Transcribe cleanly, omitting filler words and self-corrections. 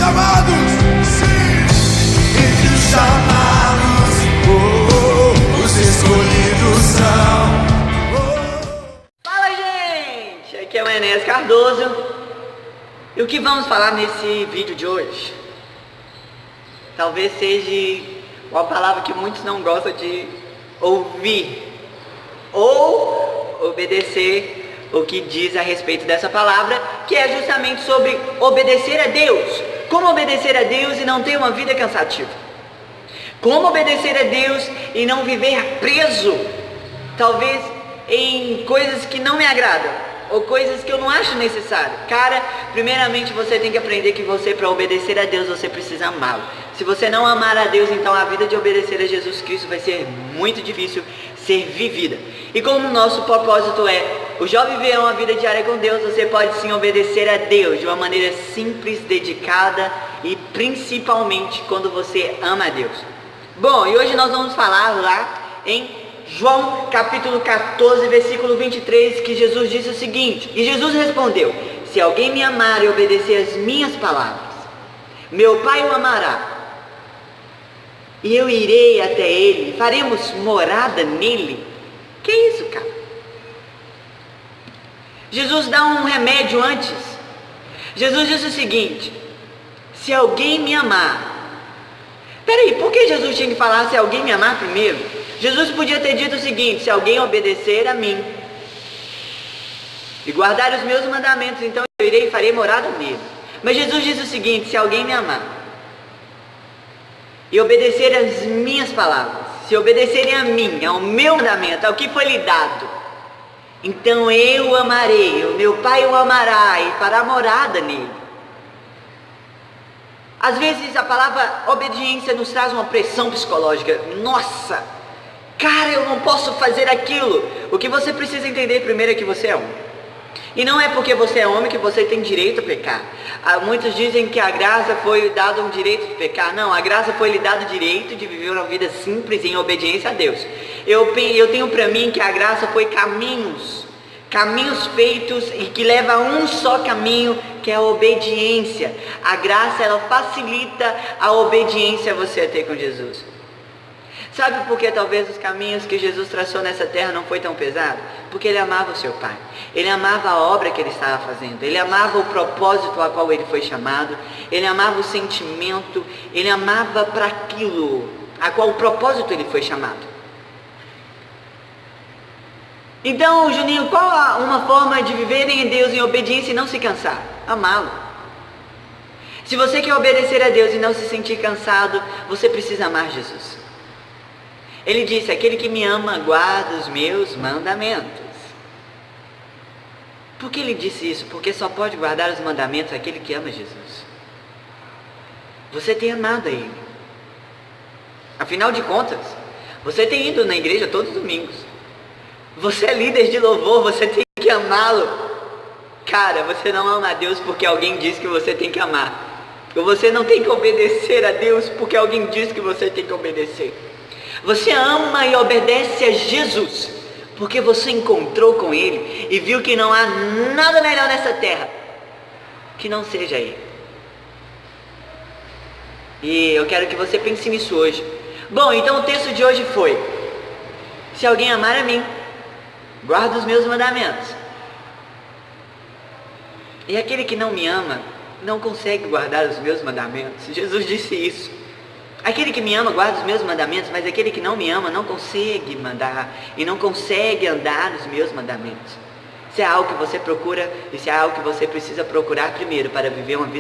chamados, sim, entre os chamados, os escolhidos são. Fala, gente! Aqui é o Enéas Cardoso. E o que vamos falar nesse vídeo de hoje? Talvez seja uma palavra que muitos não gostam de ouvir ou obedecer o que diz a respeito dessa palavra, que é justamente sobre obedecer a Deus. Como obedecer a Deus e não ter uma vida cansativa? Como obedecer a Deus e não viver preso, talvez em coisas que não me agradam, ou coisas que eu não acho necessário. Cara, primeiramente você tem que aprender que você, para obedecer a Deus, você precisa amá-lo. Se você não amar a Deus, então a vida de obedecer a Jesus Cristo vai ser muito difícil ser vivida. E como o nosso propósito é o jovem viver uma vida diária com Deus, você pode sim obedecer a Deus de uma maneira simples, dedicada e principalmente quando você ama a Deus. Bom, e hoje nós vamos falar lá em João capítulo 14, versículo 23, que Jesus disse o seguinte: e Jesus respondeu: se alguém me amar e obedecer as minhas palavras, meu Pai o amará, e eu irei até ele, faremos morada nele. Que isso, cara? Jesus dá um remédio antes. Jesus disse o seguinte: se alguém me amar. Peraí, por que Jesus tinha que falar se alguém me amar primeiro? Jesus podia ter dito o seguinte: se alguém obedecer a mim e guardar os meus mandamentos, então eu irei e farei morada nele. Mas Jesus diz o seguinte: se alguém me amar e obedecer as minhas palavras, se obedecerem a mim, ao meu mandamento, ao que foi lhe dado, então eu o amarei, o meu Pai o amará e fará morada nele. Às vezes a palavra obediência nos traz uma pressão psicológica. Nossa, cara, eu não posso fazer aquilo. O que você precisa entender primeiro é que você é homem. E não é porque você é homem que você tem direito a pecar. Muitos dizem que a graça foi dado um direito de pecar. Não, a graça foi lhe dado o direito de viver uma vida simples em obediência a Deus. Eu tenho para mim que a graça foi caminhos feitos e que leva a um só caminho, que é a obediência. A graça, ela facilita a obediência a você ter com Jesus. Sabe por que talvez os caminhos que Jesus traçou nessa terra não foi tão pesado? Porque ele amava o seu Pai. Ele amava a obra que ele estava fazendo. Ele amava o propósito a qual ele foi chamado. Ele amava o sentimento. Ele amava para aquilo a qual o propósito ele foi chamado. Então, Juninho, qual uma forma de viver em Deus em obediência e não se cansar? Amá-lo. Se você quer obedecer a Deus e não se sentir cansado, você precisa amar Jesus. Ele disse: aquele que me ama guarda os meus mandamentos. Por que ele disse isso? Porque só pode guardar os mandamentos aquele que ama Jesus. Você tem amado a Ele. Afinal de contas, você tem ido na igreja todos os domingos. Você é líder de louvor, você tem que amá-lo. Cara, você não ama a Deus porque alguém diz que você tem que amar. Ou você não tem que obedecer a Deus porque alguém diz que você tem que obedecer. Você ama e obedece a Jesus porque você encontrou com Ele e viu que não há nada melhor nessa terra que não seja Ele. E eu quero que você pense nisso hoje. Bom, então o texto de hoje foi: se alguém amar a mim, guarda os meus mandamentos. E aquele que não me ama não consegue guardar os meus mandamentos. Jesus disse isso. Aquele que me ama guarda os meus mandamentos, mas aquele que não me ama não consegue mandar e não consegue andar nos meus mandamentos. Isso é algo que você procura, isso é algo que você precisa procurar primeiro para viver uma vida